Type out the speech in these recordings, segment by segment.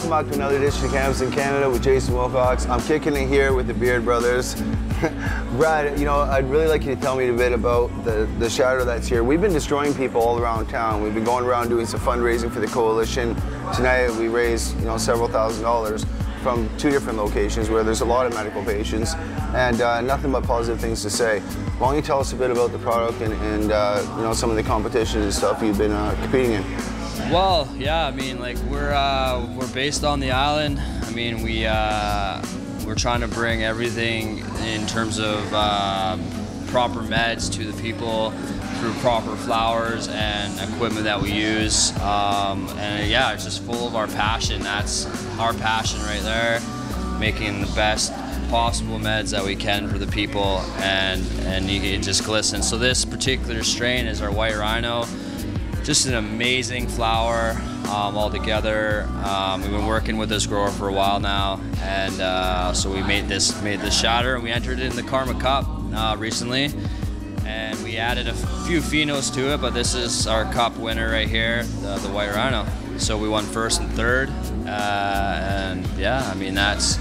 welcome back to another edition of Cannabis in Canada with Jason Wilcox. I'm kicking it here with the Beard Brothers. Brad, you know, I'd really like you to tell me a bit about the shadow that's here. We've been destroying people all around town. We've been going around doing some fundraising for the coalition. Tonight we raised, you know, several $1,000s from 2 different locations where there's a lot of medical patients and nothing but positive things to say. Why don't you tell us a bit about the product and you know, some of the competition and stuff you've been competing in? Well, yeah, I mean, like we're based on the island. I mean, we're trying to bring everything in terms of proper meds to the people through proper flowers and equipment that we use. And yeah, it's just full of our passion. That's our passion right there, making the best possible meds that we can for the people, and it just glistens. So this particular strain is our White Rhino. Just an amazing flower altogether. We've been working with this grower for a while now, and so we made this shatter, and we entered it in the Karma Cup recently, and we added a few phenos to it, but this is our cup winner right here, the White Rhino. So we won first and third, and yeah, I mean, that's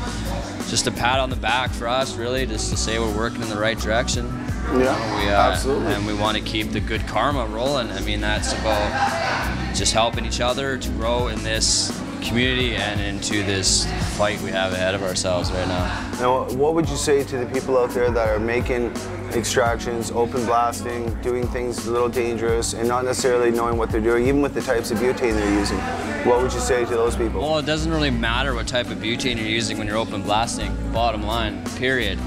just a pat on the back for us, really, just to say we're working in the right direction. Yeah, absolutely. And we want to keep the good karma rolling. I mean, that's about just helping each other to grow in this community and into this fight we have ahead of ourselves right now. Now, what would you say to the people out there that are making extractions, open blasting, doing things a little dangerous, and not necessarily knowing what they're doing, even with the types of butane they're using? What would you say to those people? Well, it doesn't really matter what type of butane you're using when you're open blasting, bottom line, period.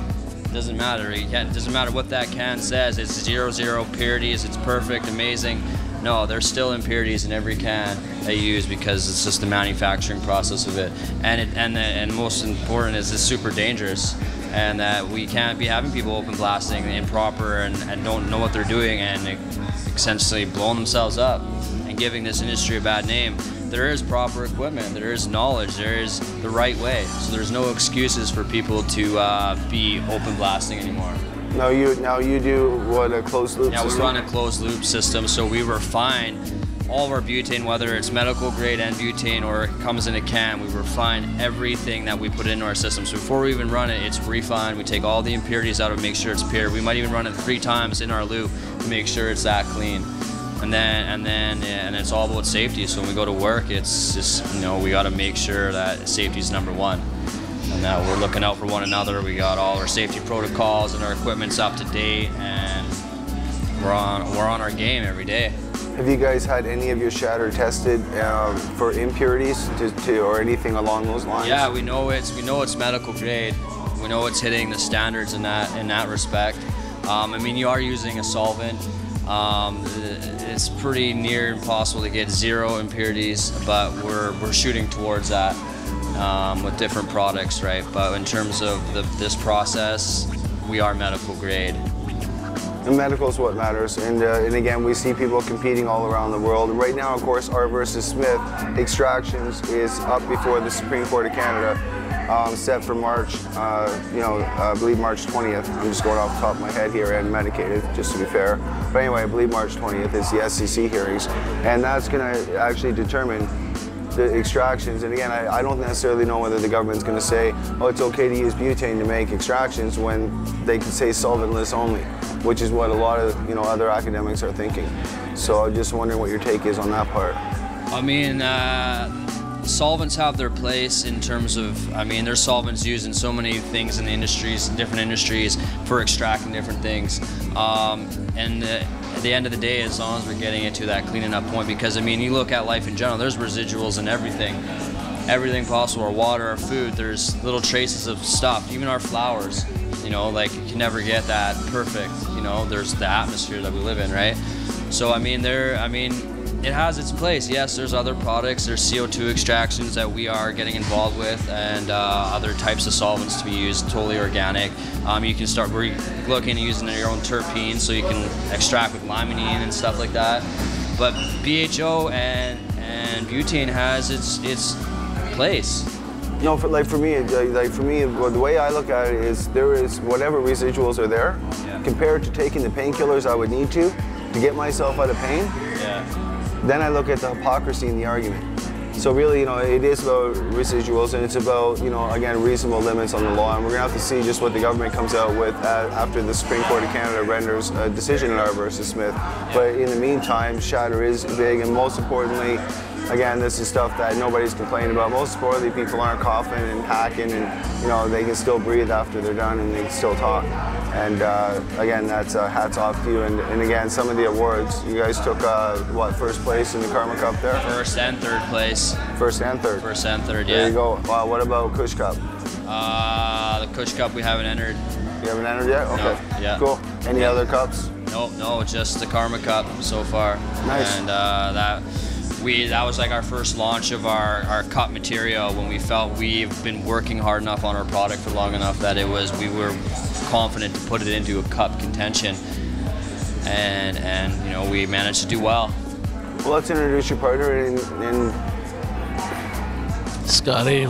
Doesn't matter. It doesn't matter what that can says. It's 0 purities. It's perfect, amazing. No, there's still impurities in every can they use because it's just the manufacturing process of it. And most important is it's super dangerous, and that we can't be having people open blasting improper and don't know what they're doing and essentially blowing themselves up and giving this industry a bad name. There is proper equipment, there is knowledge, there is the right way. So there's no excuses for people to be open blasting anymore. Now you do what, a closed loop system? Yeah, we run a closed loop system, so we refine all of our butane, whether it's medical grade and butane or it comes in a can. We refine everything that we put into our system. So before we even run it, it's refined. We take all the impurities out of it, make sure it's pure. We might even run it 3 times in our loop to make sure it's that clean. And it's all about safety. So when we go to work, it's just, you know, we got to make sure that safety is #1, and that we're looking out for one another. We got all our safety protocols and our equipment's up to date, and we're on our game every day. Have you guys had any of your shatter tested for impurities or anything along those lines? Yeah, we know it's medical grade. We know it's hitting the standards in that respect. I mean, you are using a solvent. It's pretty near impossible to get 0 impurities, but we're shooting towards that with different products, right? But in terms of this process, we are medical grade. And medical is what matters, and again, we see people competing all around the world. Right now, of course, Arze Smith extractions is up before the Supreme Court of Canada, set for March, I believe March 20th. I'm just going off the top of my head here and medicated, just to be fair. But anyway, I believe March 20th is the SEC hearings, and that's going to actually determine the extractions. And again, I don't necessarily know whether the government's going to say, oh, it's okay to use butane to make extractions when they can say solventless only, which is what a lot of other academics are thinking. So I'm just wondering what your take is on that part. I mean, solvents have their place in terms of, I mean, there's solvents used in so many things in the industries, different industries, for extracting different things. At the end of the day, as long as we're getting it to that cleaning up point, because I mean, you look at life in general, there's residuals in everything possible, our water, our food, there's little traces of stuff, even our flowers, like you can never get that perfect, there's the atmosphere that we live in, right? So I mean, it has its place. Yes, there's other products, there's CO2 extractions that we are getting involved with, and other types of solvents to be used, totally organic. You can start, we're looking at using your own terpenes, so you can extract with limonene and stuff like that. But BHO and butane has its place. No, for me, the way I look at it is there is whatever residuals are there, compared to taking the painkillers I would need to get myself out of pain. Yeah. Then I look at the hypocrisy in the argument. So really, you know, it is about residuals, and it's about, you know, again, reasonable limits on the law. And we're going to have to see just what the government comes out with after the Supreme Court of Canada renders a decision in Arze versus Smith. But in the meantime, shatter is big, and most importantly, again, this is stuff that nobody's complaining about. Most importantly, people aren't coughing and hacking, and you know, they can still breathe after they're done, and they can still talk. And again, that's hats off to you. And again, some of the awards, you guys took what, first place in the Karma Cup there? First and third place. First and third. First and third, yeah. There you go. What about Kush Cup? The Kush Cup we haven't entered. You haven't entered yet? Okay. No, yeah. Cool. Any other cups? No, just the Karma Cup so far. Nice. And that was like our first launch of our cup material, when we felt we've been working hard enough on our product for long enough that we were confident to put it into a cup contention, and you know, we managed to do well. Well, let's introduce your partner and Scotty.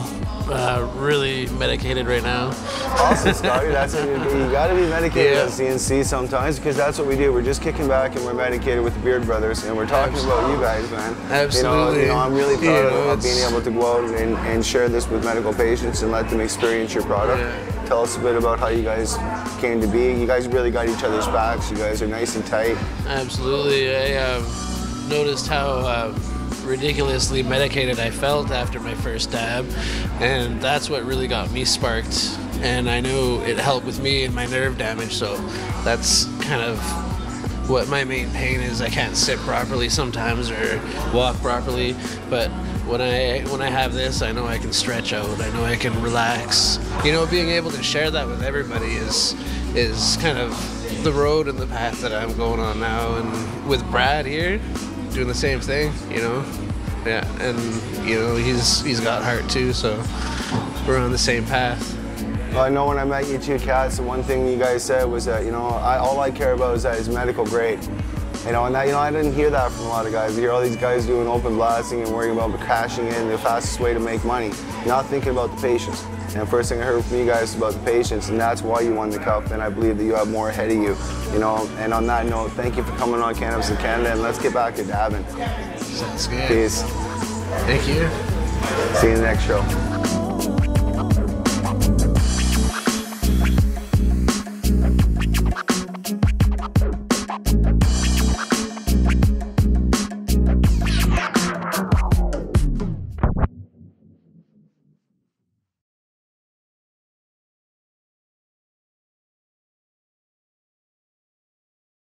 Really medicated right now. Awesome, Scotty. That's what you got to be medicated at CNC sometimes, because that's what we do. We're just kicking back and we're medicated with the Beard Brothers, and we're talking about you guys, man. Absolutely. You know, I'm really proud of being able to go out and share this with medical patients and let them experience your product. Yeah. Tell us a bit about how you guys came to be. You guys really got each other's backs. You guys are nice and tight. Absolutely. I noticed how ridiculously medicated I felt after my first dab, and that's what really got me sparked, and I know it helped with me and my nerve damage, so that's kind of what my main pain is. I can't sit properly sometimes or walk properly, but when I have this, I know I can stretch out, I know I can relax. You know, being able to share that with everybody is kind of the road and the path that I'm going on now, and with Brad here doing the same thing, you know. Yeah, and you know, he's got heart too, so we're on the same path. Well, I know when I met you two cats, the one thing you guys said was that, you know, all I care about is that it's medical grade. You know, and that, you know, I didn't hear that from a lot of guys. You hear all these guys doing open blasting and worrying about cashing in, the fastest way to make money, not thinking about the patients. And first thing I heard from you guys is about the patients, and that's why you won the cup, and I believe that you have more ahead of you. You know, and on that note, thank you for coming on Cannabis in Canada, and let's get back to dabbing. Sounds good. Peace. Thank you. See you in the next show.